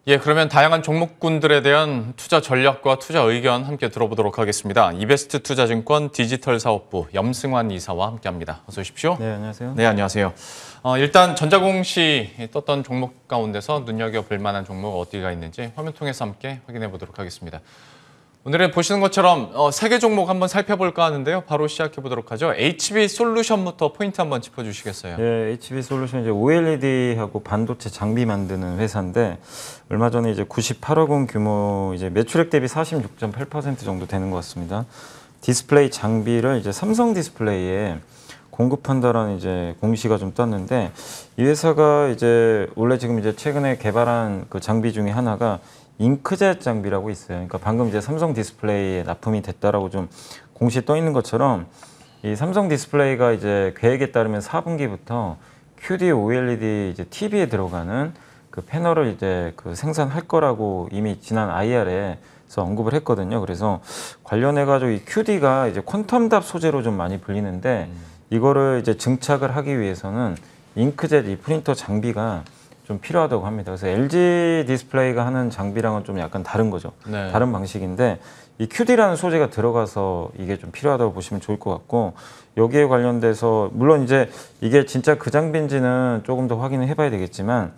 예, 그러면 다양한 종목군들에 대한 투자 전략과 투자 의견 함께 들어보도록 하겠습니다. 이베스트 투자증권 디지털 사업부 염승환 이사와 함께합니다. 어서 오십시오. 네, 안녕하세요. 네, 안녕하세요. 일단 전자공시 떴던 종목 가운데서 눈여겨볼 만한 종목 어디가 있는지 화면 통해서 함께 확인해 보도록 하겠습니다. 오늘은 보시는 것처럼 3개 종목 한번 살펴볼까 하는데요. 바로 시작해 보도록 하죠. HB솔루션부터 포인트 한번 짚어주시겠어요? 네, HB솔루션 이제 OLED하고 반도체 장비 만드는 회사인데 얼마 전에 이제 98억 원 규모 이제 매출액 대비 46.8% 정도 되는 것 같습니다. 디스플레이 장비를 이제 삼성 디스플레이에 공급한다라는 이제 공시가 좀 떴는데 이 회사가 이제 원래 지금 이제 최근에 개발한 그 장비 중에 하나가 잉크젯 장비라고 있어요. 그러니까 방금 이제 삼성 디스플레이에 납품이 됐다라고 좀 공시에 떠 있는 것처럼 이 삼성 디스플레이가 이제 계획에 따르면 4분기부터 QD OLED 이제 TV에 들어가는 그 패널을 이제 그 생산할 거라고 이미 지난 IR에서 언급을 했거든요. 그래서 관련해 가지고 이 QD가 이제 퀀텀 닷 소재로 좀 많이 불리는데 이거를 이제 증착을 하기 위해서는 잉크젯 이 프린터 장비가 좀 필요하다고 합니다. 그래서 LG 디스플레이가 하는 장비랑은 좀 약간 다른 거죠. 네. 다른 방식인데 이 QD라는 소재가 들어가서 이게 좀 필요하다고 보시면 좋을 것 같고 여기에 관련돼서 물론 이제 이게 진짜 그 장비인지는 조금 더 확인을 해봐야 되겠지만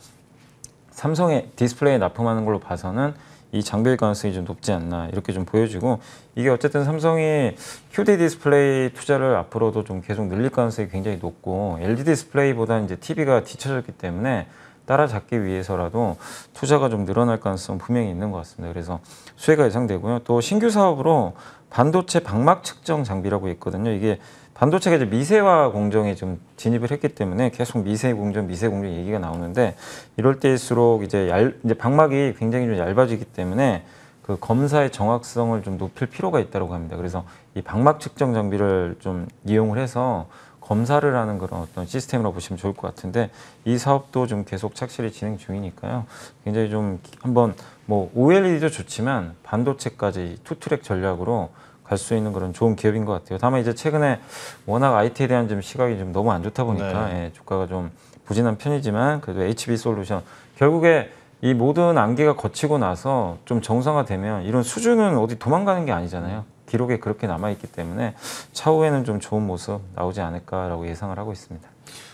삼성의 디스플레이에 납품하는 걸로 봐서는 이 장비일 가능성이 좀 높지 않나 이렇게 좀 보여지고 이게 어쨌든 삼성이 QD 디스플레이 투자를 앞으로도 좀 계속 늘릴 가능성이 굉장히 높고 LG 디스플레이보다 이제 TV가 뒤쳐졌기 때문에 따라잡기 위해서라도 투자가 좀 늘어날 가능성 분명히 있는 것 같습니다. 그래서 수혜가 예상되고요. 또 신규 사업으로 반도체 방막 측정 장비라고 있거든요. 이게 반도체가 이제 미세화 공정에 좀 진입을 했기 때문에 계속 미세 공정 얘기가 나오는데 이럴 때일수록 이제 방막이 굉장히 좀 얇아지기 때문에 그 검사의 정확성을 좀 높일 필요가 있다고 합니다. 그래서 이 방막 측정 장비를 좀 이용을 해서 검사를 하는 그런 어떤 시스템이라고 보시면 좋을 것 같은데 이 사업도 좀 계속 착실히 진행 중이니까요. 굉장히 좀 한번 뭐 OLED도 좋지만 반도체까지 투트랙 전략으로 갈 수 있는 그런 좋은 기업인 것 같아요. 다만 이제 최근에 워낙 IT에 대한 좀 시각이 좀 너무 안 좋다 보니까 네. 예, 주가가 좀 부진한 편이지만 그래도 HB솔루션 결국에 이 모든 안개가 거치고 나서 좀 정상화되면 이런 수준은 어디 도망가는 게 아니잖아요. 기록에 그렇게 남아있기 때문에 차후에는 좀 좋은 모습 나오지 않을까라고 예상을 하고 있습니다.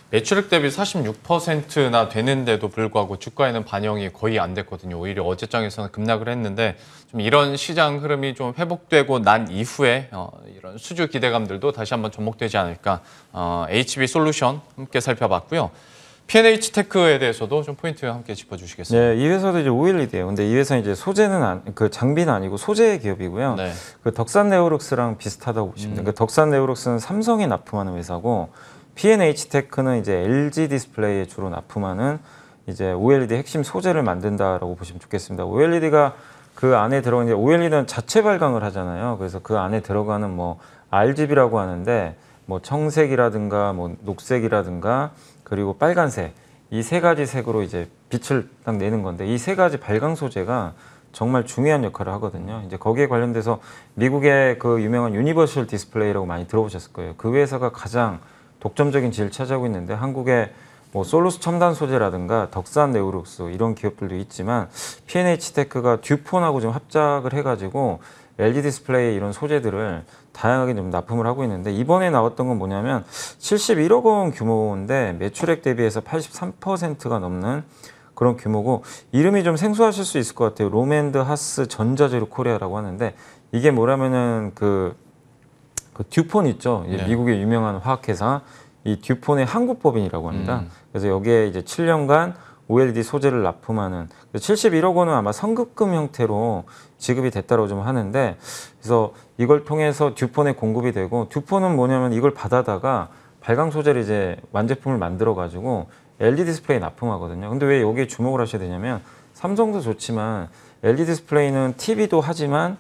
매출액 대비 46%나 되는데도 불구하고 주가에는 반영이 거의 안 됐거든요. 오히려 어제장에서는 급락을 했는데 좀 이런 시장 흐름이 좀 회복되고 난 이후에 이런 수주 기대감들도 다시 한번 접목되지 않을까. HB솔루션 함께 살펴봤고요. P&H 테크에 대해서도 좀 포인트 함께 짚어주시겠어요? 네, 이 회사도 이제 OLED예요. 근데 이 회사는 이제 소재는 그 장비는 아니고 소재 기업이고요. 네. 그 덕산 네오룩스랑 비슷하다고 보시면 돼요. 그 덕산 네오룩스는 삼성에 납품하는 회사고 P&H 테크는 이제 LG 디스플레이에 주로 납품하는 이제 OLED 핵심 소재를 만든다라고 보시면 좋겠습니다. OLED가 그 안에 들어가는 OLED는 자체 발광을 하잖아요. 그래서 그 안에 들어가는 뭐 RGB라고 하는데 뭐 청색이라든가 뭐 녹색이라든가 그리고 빨간색 이 세 가지 색으로 이제 빛을 딱 내는 건데 이 세 가지 발광 소재가 정말 중요한 역할을 하거든요. 이제 거기에 관련돼서 미국의 그 유명한 유니버셜 디스플레이라고 많이 들어보셨을 거예요. 그 회사가 가장 독점적인 지위를 차지하고 있는데 한국의 뭐 솔루스 첨단 소재라든가 덕산 네오룩스 이런 기업들도 있지만 P&H 테크가 듀폰하고 좀 합작을 해가지고 LG 디스플레이 이런 소재들을 다양하게 좀 납품을 하고 있는데 이번에 나왔던 건 뭐냐면 71억 원 규모인데 매출액 대비해서 83%가 넘는 그런 규모고 이름이 좀 생소하실 수 있을 것 같아요. 롬앤드 하스 전자재료 코리아라고 하는데 이게 뭐라면은 그 듀폰 있죠. 네. 미국의 유명한 화학회사 이 듀폰의 한국법인이라고 합니다. 그래서 여기에 이제 7년간 OLED 소재를 납품하는 71억 원은 아마 선급금 형태로 지급이 됐다고 좀 하는데 그래서 이걸 통해서 듀폰에 공급이 되고 듀폰은 뭐냐면 이걸 받아다가 발광 소재를 이제 완제품을 만들어 가지고 LG 디스플레이 납품하거든요. 근데 왜 여기에 주목을 하셔야 되냐면 삼성도 좋지만 LG 디스플레이는 TV도 하지만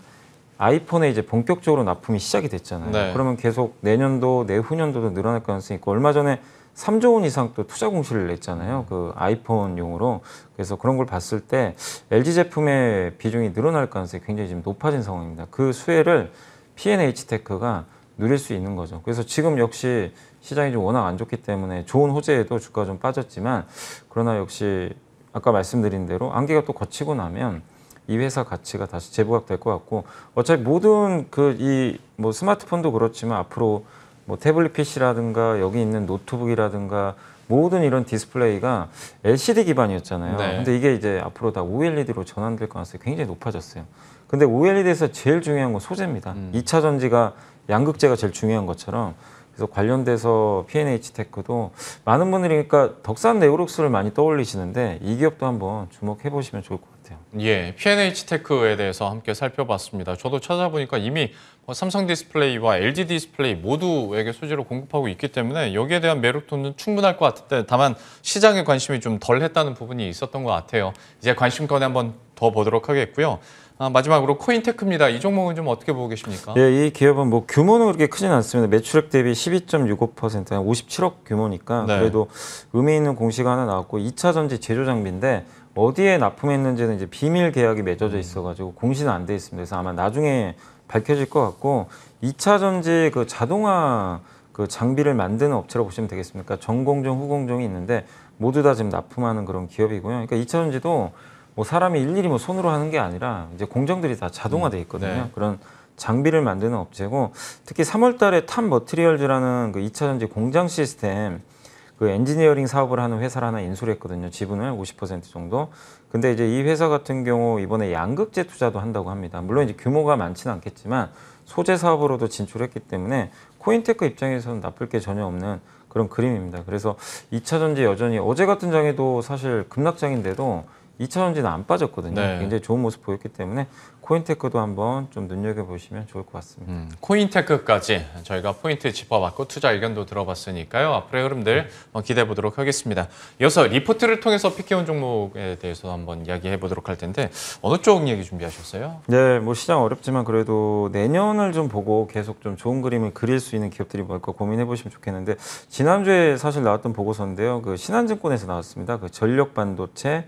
아이폰에 이제 본격적으로 납품이 시작이 됐잖아요. 네. 그러면 계속 내년도 내후년도도 늘어날 가능성이 있고 얼마 전에 3조 원 이상 또 투자 공시를 냈잖아요. 그 아이폰용으로. 그래서 그런 걸 봤을 때 LG 제품의 비중이 늘어날 가능성이 굉장히 지금 높아진 상황입니다. 그 수혜를 P&H 테크가 누릴 수 있는 거죠. 그래서 지금 역시 시장이 좀 워낙 안 좋기 때문에 좋은 호재에도 주가가 좀 빠졌지만 그러나 역시 아까 말씀드린 대로 안개가 또 거치고 나면 이 회사 가치가 다시 재부각될 것 같고 어차피 모든 이 뭐 스마트폰도 그렇지만 앞으로 뭐 태블릿 PC라든가 여기 있는 노트북이라든가 모든 이런 디스플레이가 LCD 기반이었잖아요. 네. 근데 이게 이제 앞으로 다 OLED로 전환될 가능성이 굉장히 높아졌어요. 근데 OLED에서 제일 중요한 건 소재입니다. 2차 전지가 양극재가 제일 중요한 것처럼 그래서 관련돼서 P&H 테크도 많은 분들이 그러니까 덕산 네오룩스를 많이 떠올리시는데 이 기업도 한번 주목해 보시면 좋을 것 같아요. 예, P&H 테크에 대해서 함께 살펴봤습니다. 저도 찾아보니까 이미 삼성 디스플레이와 LG 디스플레이 모두에게 수지로 공급하고 있기 때문에 여기에 대한 매력도는 충분할 것 같은데 다만 시장의 관심이 좀 덜했다는 부분이 있었던 것 같아요. 이제 관심권에 한번 더 보도록 하겠고요. 마지막으로 코인테크입니다. 이 종목은 좀 어떻게 보고 계십니까? 예, 이 기업은 뭐 규모는 그렇게 크진 않습니다. 매출액 대비 12.65%, 한 57억 규모니까 네. 그래도 의미 있는 공시가 하나 나왔고 2차 전지 제조 장비인데 어디에 납품했는지는 이제 비밀 계약이 맺어져 있어가지고 공시는 안 돼 있습니다. 그래서 아마 나중에 밝혀질 것 같고 2차 전지 그 자동화 그 장비를 만드는 업체라고 보시면 되겠습니까? 전공정, 후공정이 있는데 모두 다 지금 납품하는 그런 기업이고요. 그러니까 2차 전지도 뭐 사람이 일일이 뭐 손으로 하는 게 아니라 이제 공정들이 다 자동화돼 있거든요. 네. 그런 장비를 만드는 업체고 특히 3월달에 탑 머티리얼즈라는 그 2차 전지 공장 시스템 그 엔지니어링 사업을 하는 회사를 하나 인수를 했거든요. 지분을 50% 정도. 근데 이제 이 회사 같은 경우 이번에 양극재 투자도 한다고 합니다. 물론 이제 규모가 많지는 않겠지만 소재 사업으로도 진출했기 때문에 코인테크 입장에서는 나쁠 게 전혀 없는 그런 그림입니다. 그래서 2차 전지 여전히 어제 같은 장에도 사실 급락장인데도 2차 전지는 안 빠졌거든요. 네. 굉장히 좋은 모습 보였기 때문에 코인테크도 한번 좀 눈여겨보시면 좋을 것 같습니다. 코인테크까지 저희가 포인트 짚어봤고 투자 의견도 들어봤으니까요. 앞으로의 흐름들 기대해 보도록 하겠습니다. 이어서 리포트를 통해서 픽해온 종목에 대해서 한번 이야기해 보도록 할 텐데 어느 쪽 얘기 준비하셨어요? 네, 뭐 시장 어렵지만 그래도 내년을 좀 보고 계속 좀 좋은 그림을 그릴 수 있는 기업들이 뭘까 고민해 보시면 좋겠는데 지난주에 사실 나왔던 보고서인데요. 그 신한증권에서 나왔습니다. 그 전력 반도체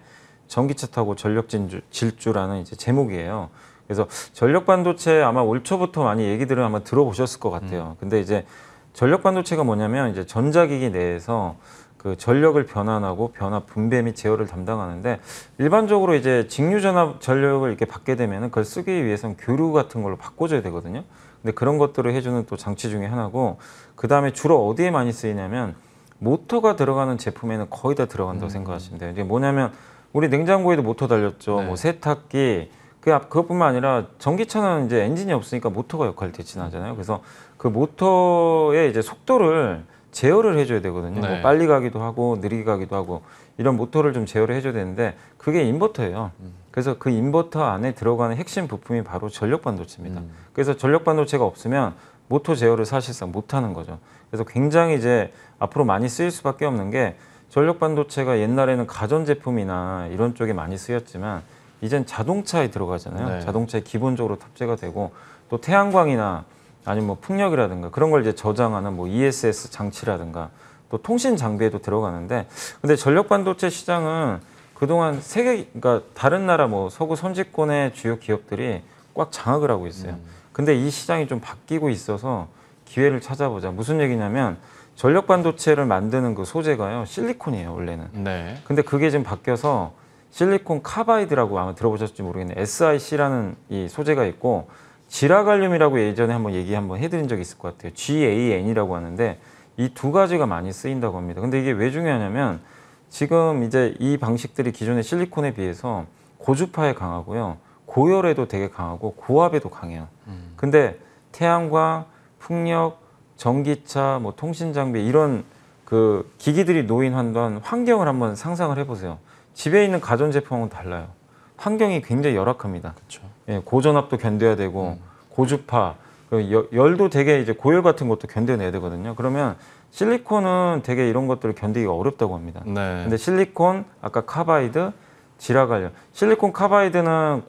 전기차 타고 전력 질주라는 이제 제목이에요. 그래서 전력 반도체 아마 올 초부터 많이 얘기들을 아마 들어보셨을 것 같아요. 근데 이제 전력 반도체가 뭐냐면 이제 전자기기 내에서 그 전력을 변환하고 변화 분배 및 제어를 담당하는데 일반적으로 이제 직류 전압 전력을 이렇게 받게 되면은 그걸 쓰기 위해서는 교류 같은 걸로 바꿔줘야 되거든요. 근데 그런 것들을 해주는 또 장치 중에 하나고 그 다음에 주로 어디에 많이 쓰이냐면 모터가 들어가는 제품에는 거의 다 들어간다고 생각하시면 돼요. 이게 뭐냐면 우리 냉장고에도 모터 달렸죠. 네. 뭐 세탁기 그것뿐만 아니라 전기차는 이제 엔진이 없으니까 모터가 역할을 대신하잖아요. 그래서 그 모터의 이제 속도를 제어를 해줘야 되거든요. 네. 뭐 빨리 가기도 하고 느리게 가기도 하고 이런 모터를 좀 제어를 해줘야 되는데 그게 인버터예요. 그래서 그 인버터 안에 들어가는 핵심 부품이 바로 전력 반도체입니다. 그래서 전력 반도체가 없으면 모터 제어를 사실상 못하는 거죠. 그래서 굉장히 이제 앞으로 많이 쓰일 수밖에 없는 게 전력 반도체가 옛날에는 가전제품이나 이런 쪽에 많이 쓰였지만 이젠 자동차에 들어가잖아요. 네. 자동차에 기본적으로 탑재가 되고 또 태양광이나 아니면 뭐 풍력이라든가 그런 걸 이제 저장하는 뭐 ESS 장치라든가 또 통신 장비에도 들어가는데 근데 전력 반도체 시장은 그동안 그러니까 다른 나라 뭐 서구 선진권의 주요 기업들이 꽉 장악을 하고 있어요. 근데 이 시장이 좀 바뀌고 있어서 기회를 찾아보자. 무슨 얘기냐면 전력 반도체를 만드는 그 소재가요 실리콘이에요 원래는. 네. 근데 그게 지금 바뀌어서 실리콘 카바이드라고 아마 들어보셨을지 모르겠는데 SiC라는 이 소재가 있고 지라갈륨이라고 예전에 한번 얘기 한번 해드린 적이 있을 것 같아요. GAN이라고 하는데 이 두 가지가 많이 쓰인다고 합니다. 근데 이게 왜 중요하냐면 지금 이제 이 방식들이 기존의 실리콘에 비해서 고주파에 강하고요. 고열에도 되게 강하고 고압에도 강해요. 근데 태양광, 풍력, 전기차, 뭐 통신 장비 이런 그 기기들이 놓인 환경을 한번 상상을 해보세요. 집에 있는 가전 제품하고는 달라요. 환경이 굉장히 열악합니다. 그렇죠. 예, 고전압도 견뎌야 되고 고주파, 열도 되게 이제 고열 같은 것도 견뎌내야 되거든요. 그러면 실리콘은 되게 이런 것들을 견디기가 어렵다고 합니다. 네. 근데 실리콘, 아까 카바이드, 지라갈륨. 실리콘 카바이드는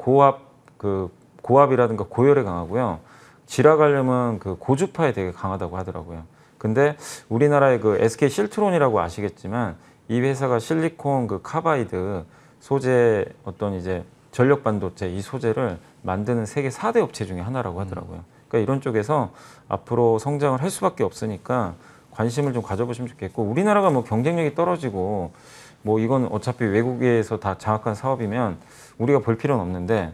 고압이라든가 고열에 강하고요. 지라갈륨은 그 고주파에 되게 강하다고 하더라고요. 근데 우리나라의 그 SK 실트론이라고 아시겠지만 이 회사가 실리콘 그 카바이드 소재 어떤 이제 전력 반도체 이 소재를 만드는 세계 4대 업체 중에 하나라고 하더라고요. 그러니까 이런 쪽에서 앞으로 성장을 할 수밖에 없으니까 관심을 좀 가져보시면 좋겠고 우리나라가 뭐 경쟁력이 떨어지고 뭐 이건 어차피 외국에서 다 장악한 사업이면 우리가 볼 필요는 없는데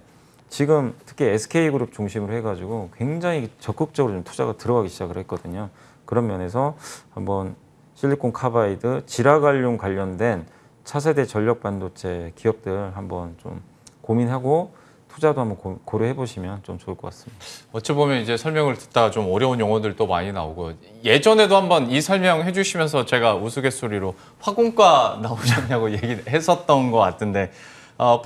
지금 특히 SK그룹 중심으로 해가지고 굉장히 적극적으로 좀 투자가 들어가기 시작을 했거든요. 그런 면에서 한번 실리콘 카바이드, 지라갈륨 관련된 차세대 전력 반도체 기업들 한번 좀 고민하고 투자도 한번 고려해 보시면 좀 좋을 것 같습니다. 어찌 보면 이제 설명을 듣다가 좀 어려운 용어들도 많이 나오고 예전에도 한번 이 설명해 주시면서 제가 우스갯소리로 화공과 나오셨냐고 얘기했었던 것 같은데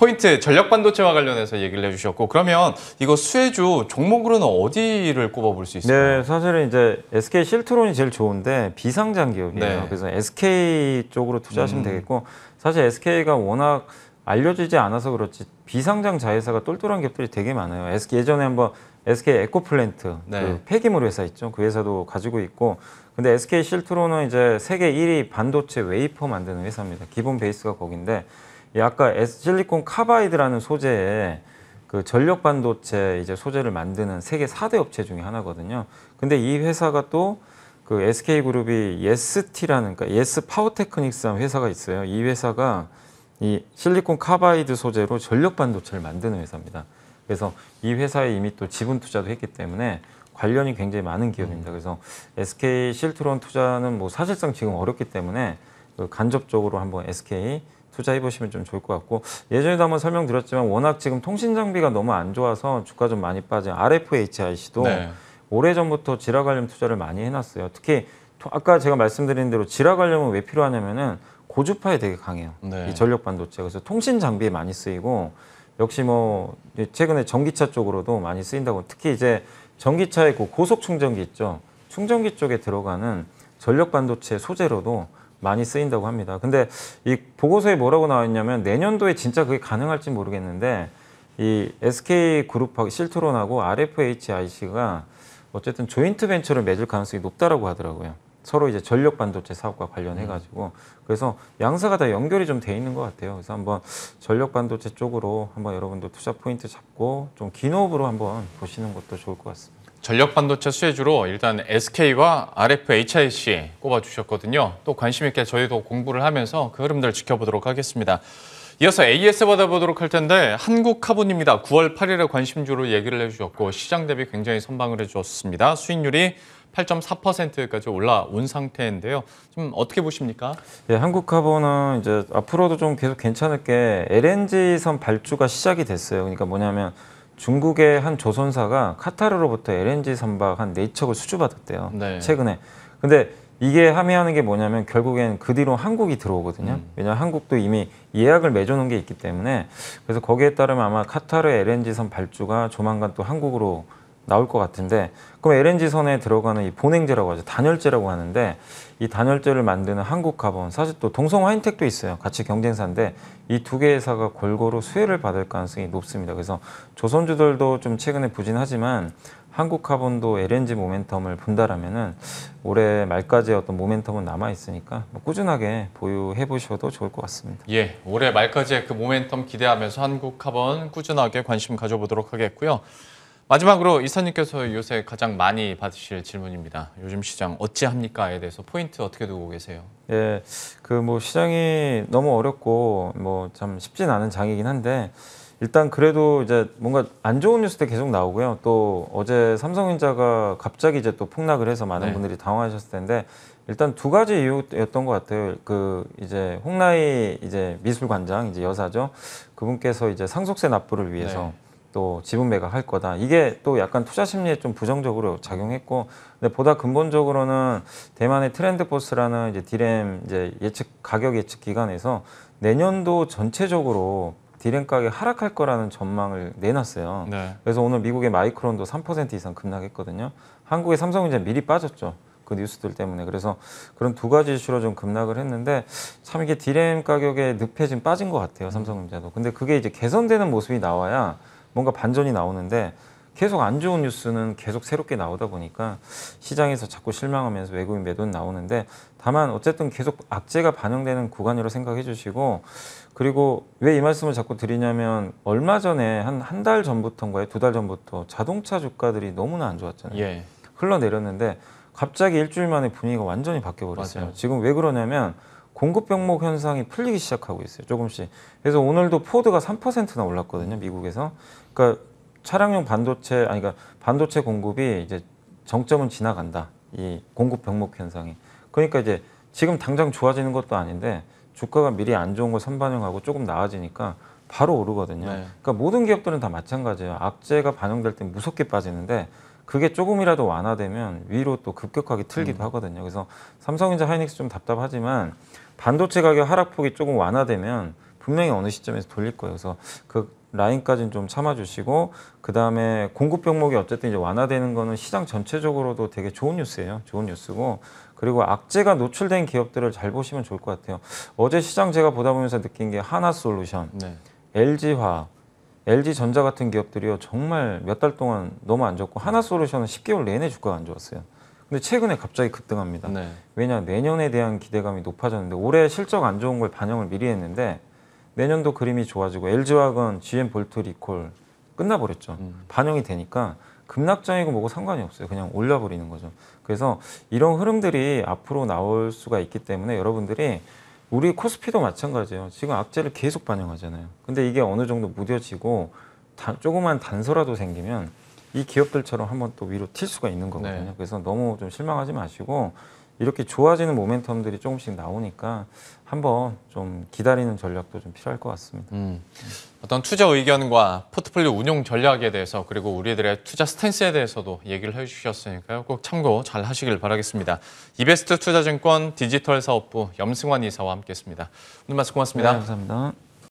포인트 전력 반도체와 관련해서 얘기를 해주셨고 그러면 이거 수혜주 종목으로는 어디를 꼽아볼 수 있을까요? 네, 사실은 이제 SK 실트론이 제일 좋은데 비상장 기업이에요. 네. 그래서 SK 쪽으로 투자하시면 되겠고 사실 SK가 워낙 알려지지 않아서 그렇지 비상장 자회사가 똘똘한 기업들이 되게 많아요. 예전에 한번 SK 에코플랜트 네. 그 폐기물 회사 있죠. 그 회사도 가지고 있고 근데 SK 실트론은 이제 세계 1위 반도체 웨이퍼 만드는 회사입니다. 기본 베이스가 거긴데 아까 실리콘 카바이드라는 소재에 그 전력 반도체 이제 소재를 만드는 세계 4대 업체 중에 하나거든요. 근데 이 회사가 또 그 SK 그룹이 예스티라는 그러니까 예스 파워테크닉스라는 회사가 있어요. 이 회사가 이 실리콘 카바이드 소재로 전력 반도체를 만드는 회사입니다. 그래서 이 회사에 이미 또 지분 투자도 했기 때문에 관련이 굉장히 많은 기업입니다. 그래서 SK 실트론 투자는 뭐 사실상 지금 어렵기 때문에 그 간접적으로 한번 SK 투자해 보시면 좀 좋을 것 같고 예전에도 한번 설명드렸지만 워낙 지금 통신 장비가 너무 안 좋아서 주가 좀 많이 빠진 RFHIC도 네. 오래전부터 지라 관련 투자를 많이 해놨어요. 특히 아까 제가 말씀드린 대로 지라 관련은 왜 필요하냐면은 고주파에 되게 강해요. 네. 이 전력 반도체. 그래서 통신 장비에 많이 쓰이고 역시 뭐 최근에 전기차 쪽으로도 많이 쓰인다고 특히 이제 전기차의 그 고속 충전기 있죠. 충전기 쪽에 들어가는 전력 반도체 소재로도 많이 쓰인다고 합니다. 근데 이 보고서에 뭐라고 나와 있냐면 내년도에 진짜 그게 가능할지 모르겠는데 이 SK 그룹하고 실트론하고 RFHIC가 어쨌든 조인트 벤처를 맺을 가능성이 높다라고 하더라고요. 서로 이제 전력 반도체 사업과 관련해 가지고 그래서 양사가 다 연결이 좀 돼 있는 것 같아요. 그래서 한번 전력 반도체 쪽으로 한번 여러분들 투자 포인트 잡고 좀 긴 호흡으로 한번 보시는 것도 좋을 것 같습니다. 전력 반도체 수혜주로 일단 SK와 RFHIC 꼽아주셨거든요. 또 관심 있게 저희도 공부를 하면서 그 흐름들 지켜보도록 하겠습니다. 이어서 AS 받아보도록 할 텐데 한국카본입니다. 9월 8일에 관심주로 얘기를 해주셨고 시장 대비 굉장히 선방을 해주었습니다. 수익률이 8.4%까지 올라온 상태인데요. 좀 어떻게 보십니까? 예, 한국카본은 이제 앞으로도 좀 계속 괜찮을 게 LNG선 발주가 시작이 됐어요. 그러니까 뭐냐면 중국의 한 조선사가 카타르로부터 LNG 선박 한 4척을 수주받았대요. 네. 최근에. 근데 이게 함의하는 게 뭐냐면 결국엔 그 뒤로 한국이 들어오거든요. 왜냐하면 한국도 이미 예약을 맺어놓은 게 있기 때문에 그래서 거기에 따르면 아마 카타르 LNG선 발주가 조만간 또 한국으로 나올 것 같은데 그럼 LNG선에 들어가는 이 본행제라고 하죠. 단열재라고 하는데 이 단열재를 만드는 한국카본 사실 또 동성화인텍도 있어요. 같이 경쟁사인데 이 두 개 회사가 골고루 수혜를 받을 가능성이 높습니다. 그래서 조선주들도 좀 최근에 부진하지만 한국카본도 LNG 모멘텀을 본다라면은 올해 말까지의 어떤 모멘텀은 남아 있으니까 뭐 꾸준하게 보유해 보셔도 좋을 것 같습니다. 예, 올해 말까지의 그 모멘텀 기대하면서 한국카본 꾸준하게 관심 가져보도록 하겠고요. 마지막으로 이사님께서 요새 가장 많이 받으실 질문입니다. 요즘 시장 어찌합니까에 대해서 포인트 어떻게 두고 계세요? 예, 그 뭐 시장이 너무 어렵고 뭐 참 쉽진 않은 장이긴 한데 일단 그래도 이제 뭔가 안 좋은 뉴스도 계속 나오고요. 또 어제 삼성전자가 갑자기 이제 또 폭락을 해서 많은 네. 분들이 당황하셨을 텐데 일단 두 가지 이유였던 것 같아요. 그 이제 홍라희 이제 미술관장 이제 여사죠. 그분께서 이제 상속세 납부를 위해서 네. 또 지분 매각할 거다. 이게 또 약간 투자 심리에 좀 부정적으로 작용했고, 근데 보다 근본적으로는 대만의 트렌드포스라는 이제 디램 이제 가격 예측 기관에서 내년도 전체적으로 디램 가격이 하락할 거라는 전망을 내놨어요. 네. 그래서 오늘 미국의 마이크론도 3% 이상 급락했거든요. 한국의 삼성전자 미리 빠졌죠. 그 뉴스들 때문에. 그래서 그런 두 가지 이슈로 좀 급락을 했는데 참 이게 디램 가격에 늪에 지금 빠진 것 같아요. 삼성전자도. 근데 그게 이제 개선되는 모습이 나와야 뭔가 반전이 나오는데 계속 안 좋은 뉴스는 계속 새롭게 나오다 보니까 시장에서 자꾸 실망하면서 외국인 매도는 나오는데 다만 어쨌든 계속 악재가 반영되는 구간이라고 생각해 주시고 그리고 왜 이 말씀을 자꾸 드리냐면 얼마 전에 한 달 전부터인가요? 2달 전부터 자동차 주가들이 너무나 안 좋았잖아요. 예. 흘러내렸는데 갑자기 일주일 만에 분위기가 완전히 바뀌어버렸어요. 맞아요. 지금 왜 그러냐면 공급 병목 현상이 풀리기 시작하고 있어요. 조금씩. 그래서 오늘도 포드가 3%나 올랐거든요. 미국에서. 그러니까 차량용 반도체 그러니까 반도체 공급이 이제 정점은 지나간다. 이 공급 병목 현상이. 그러니까 이제 지금 당장 좋아지는 것도 아닌데 주가가 미리 안 좋은 걸 선반영하고 조금 나아지니까 바로 오르거든요. 네. 그러니까 모든 기업들은 다 마찬가지예요. 악재가 반영될 때 무섭게 빠지는데 그게 조금이라도 완화되면 위로 또 급격하게 틀기도 하거든요. 그래서 삼성전자, 하이닉스 좀 답답하지만 반도체 가격 하락폭이 조금 완화되면 분명히 어느 시점에서 돌릴 거예요. 그래서 그 라인까지는 좀 참아주시고 그 다음에 공급 병목이 어쨌든 이제 완화되는 거는 시장 전체적으로도 되게 좋은 뉴스예요. 좋은 뉴스고 그리고 악재가 노출된 기업들을 잘 보시면 좋을 것 같아요. 어제 시장 제가 보다 보면서 느낀 게 하나솔루션, 네. LG화학, LG전자 같은 기업들이요 정말 몇 달 동안 너무 안 좋고 하나솔루션은 10개월 내내 주가가 안 좋았어요. 근데 최근에 갑자기 급등합니다. 네. 왜냐 내년에 대한 기대감이 높아졌는데 올해 실적 안 좋은 걸 반영을 미리 했는데 내년도 그림이 좋아지고 LG화학은 GM 볼트 리콜 끝나버렸죠. 반영이 되니까 급락장이고 뭐고 상관이 없어요. 그냥 올려버리는 거죠. 그래서 이런 흐름들이 앞으로 나올 수가 있기 때문에 여러분들이 우리 코스피도 마찬가지예요. 지금 악재를 계속 반영하잖아요. 근데 이게 어느 정도 무뎌지고 조그만 단서라도 생기면 이 기업들처럼 한번 또 위로 튈 수가 있는 거거든요. 네. 그래서 너무 좀 실망하지 마시고 이렇게 좋아지는 모멘텀들이 조금씩 나오니까 한번 좀 기다리는 전략도 좀 필요할 것 같습니다. 어떤 투자 의견과 포트폴리오 운용 전략에 대해서 그리고 우리들의 투자 스탠스에 대해서도 얘기를 해주셨으니까요. 꼭 참고 잘 하시길 바라겠습니다. 이베스트 투자증권 디지털 사업부 염승환 이사와 함께했습니다. 오늘 말씀 고맙습니다. 네, 감사합니다.